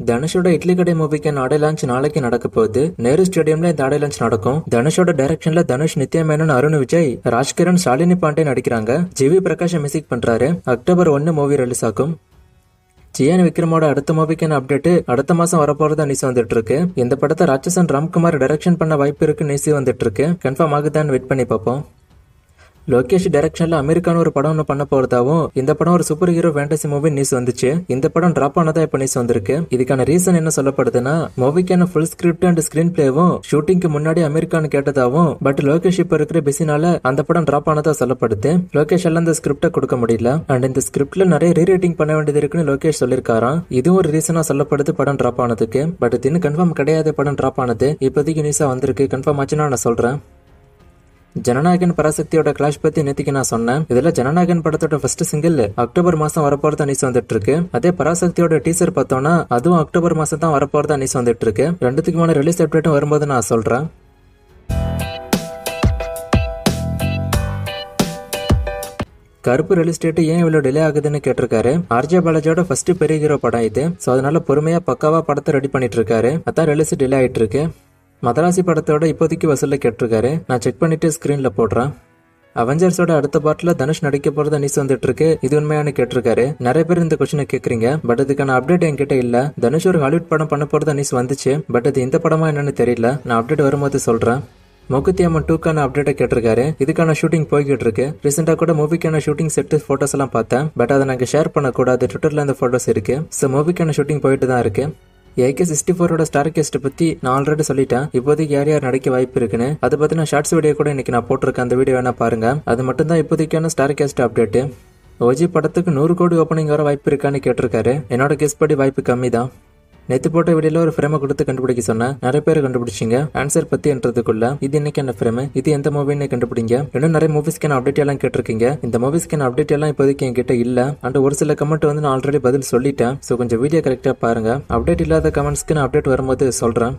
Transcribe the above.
தனுஷோட இட்லி கடை மூவிக்கான audio launch நாளைக்கு நடக்க போகுது. நேரு ஸ்டேடியம்ல இந்த ஆடியோ லான்ச் நடக்கும். தனுஷோட டைரக்ஷன்ல தனுஷ், நித்யா மேனன், அருண் விஜய், ராஜ்கிரண், ஷாலினி பாண்டே நடிக்கிறாங்க. ஜிவி பிரகாஷ் மியூசிக் பண்றாரு. அக்டோபர் 1 மூவி ரிலீஸ் ஆகும். ஜியான் விக்ரமோட அடுத்த மூவிக்கான அப்டேட் அடுத்த மாசம் வரப்போறதா நியூஸ் வந்துட்டு இருக்கு. இந்த படத்தை ராட்சசன் ராம்குமார் டைரக்ஷன் பண்ண வாய்ப்பு இருக்கு நியூஸ் வந்துட்டு இருக்கு. கன்ஃபார்ம் ஆகுதான்னு வெயிட் பண்ணி பார்ப்போம். லோகேஷ் டைரக்ஷன்ல அமெரிக்கான ஒரு படம் ஒன்று பண்ண போறதாவும், இந்த படம் ஒரு super hero fantasy movie news வந்துச்சு. இந்த படம் டிராப் ஆனதா இப்ப நியூஸ் வந்திருக்கு. இதுக்கான ரீசன் என்ன சொல்லப்படுதுன்னா, மூவிக்கான ஃபுல் ஸ்கிரிப்ட் அண்ட் ஸ்கிரீன் பிளேவும் ஷூட்டிங்க்கு முன்னாடி அமெரிக்கான்னு கேட்டதாவும், பட் லோகேஷ் இப்ப இருக்கிற பிஸினால அந்த படம் டிராப் ஆனதா சொல்லப்படுது. லோகேஷ் எல்லாம் இந்த ஸ்கிரிப்டை கொடுக்க முடியல அண்ட் இந்த ஸ்கிரிப்ட்ல நிறைய ரீரைட்டிங் பண்ண வேண்டியது இருக்குன்னு லோகேஷ் சொல்லிருக்காராம். இதுவும் ஒரு ரீசனா சொல்லப்படுது படம் டிராப் ஆனதுக்கு. பட் இது இன்னும் கன்ஃபார்ம் கிடையாது. படம் டிராப் ஆனது இப்போதைக்கு நியூஸா வந்திருக்கு. கன்ஃபார்ம் ஆச்சுன்னா நான் சொல்றேன். ஜனநாயகன் பராசக்தியோட கிளாஷ் பத்தி நேத்திக்கு நான் சொன்னேன். இதுல ஜனநாயகன் படத்தோட ஃபர்ஸ்ட் சிங்கிள் அக்டோபர் மாசம் வரப்போறதா நியூஸ் வந்துட்டு இருக்கு. அதே பராசக்தியோட டீசர் பார்த்தோம்னா அதுவும் அக்டோபர் மாசம் தான் வரப்போறதா நியூஸ் வந்துட்டு இருக்கு. ரெண்டுத்துக்குமான ரிலீஸ் அப்டேட்டும் வரும்போது நான் சொல்றேன். கருப்பு ரிலீஸ் டேட் ஏன் இவ்வளவு டிலே ஆகுதுன்னு கேட்டிருக்காரு. ஆர்ஜே பாலாஜியோட ஃபர்ஸ்ட் பெரிய ஹீரோ படம் இது. சோ அதனால பொறுமையா பக்காவா படத்தை ரெடி பண்ணிட்டு இருக்காரு. அதான் ரிலீஸ் டிலே ஆயிட்டு இருக்கு. மதராசி படத்தோட இப்போதைக்கு வசூல கேட்டிருக்காரு. நான் செக் பண்ணிட்டு ஸ்கிரீன்ல போடுறேன். அவெஞ்சர்ஸோட அடுத்த பார்ட்ல தனுஷ் நடிக்க போறதா நியூஸ் வந்துட்டு இருக்கு. இது உண்மையான கேட்டிருக்காரு. நிறைய பேர் இந்த கொஸ்டினை கேக்குறீங்க. பட் இதுக்கான அப்டேட் என்கிட்ட இல்ல. தனுஷ் ஒரு ஹாலிவுட் படம் பண்ண போறதா நியூஸ் வந்துச்சு. பட் இது இந்த படமா என்னன்னு தெரியல. நான் அப்டேட் வரும்போது சொல்றேன். மூக்குத்தி அம்மன் 2க்கான அப்டேட்டை கேட்டிருக்காரு. இதுக்கான ஷூட்டிங் போய்கிட்டு இருக்கு. ரீசெண்டா கூட மூவிக்கான ஷூட்டிங் செட் போட்டோஸ் எல்லாம் பார்த்தேன். பட் அதை நாங்க ஷேர் பண்ணக்கூடாது. ட்விட்டர்ல அந்த போட்டோஸ் இருக்கு. சோ மூவிக்கான ஷூட்டிங் போயிட்டு தான் இருக்கு. AK64 ஸ்டார் கேஸ்ட் பத்தி நான் ஆல்ரெடி சொல்லிட்டேன். இப்போதைக்கு யார் யார் நடிக்க வாய்ப்பு இருக்குன்னு அதை பத்தின ஷார்ட்ஸ் வீடியோ கூட இன்னைக்கு நான் போட்டிருக்கேன். அந்த வீடியோ வேணா பாருங்க. அது மட்டும் தான் இப்போதைக்கான ஸ்டார் கேஸ்ட் அப்டேட். ஓஜி படத்துக்கு 100 கோடி ஓப்பனிங் வர வாய்ப்பு இருக்கான்னு கேட்டிருக்காரு. என்னோட கெஸ் படி வாய்ப்பு கம்மி தான். நேத்து போட்ட வீடியோல ஒரு ஃப்ரேமை கொடுத்து கண்டுபிடிக்க சொன்னேன். நிறைய பேர் கண்டுபிடிச்சிங்க. ஆன்சர் பத்தி என்றதுக்குள்ள இது இன்னைக்கு என்ன ஃப்ரேம், இது எந்த மூவின்னு கண்டுபிடிங்க. இன்னும் நிறைய மூவிஸ்க்கான அப்டேட் எல்லாம் கேட்டிருக்கீங்க. இந்த மூவிஸ்க்கான அப்டேட் எல்லாம் இப்போதைக்கு என்கிட்ட இல்ல. அண்ட் ஒரு சில கமெண்ட் வந்து நான் ஆல்ரெடி பதில் சொல்லிட்டேன். சோ கொஞ்சம் வீடியோ கரெக்டா பாருங்க. அப்டேட் இல்லாத கமெண்ட்ஸ்க்கு நான் அப்டேட் வரும்போது சொல்றேன்.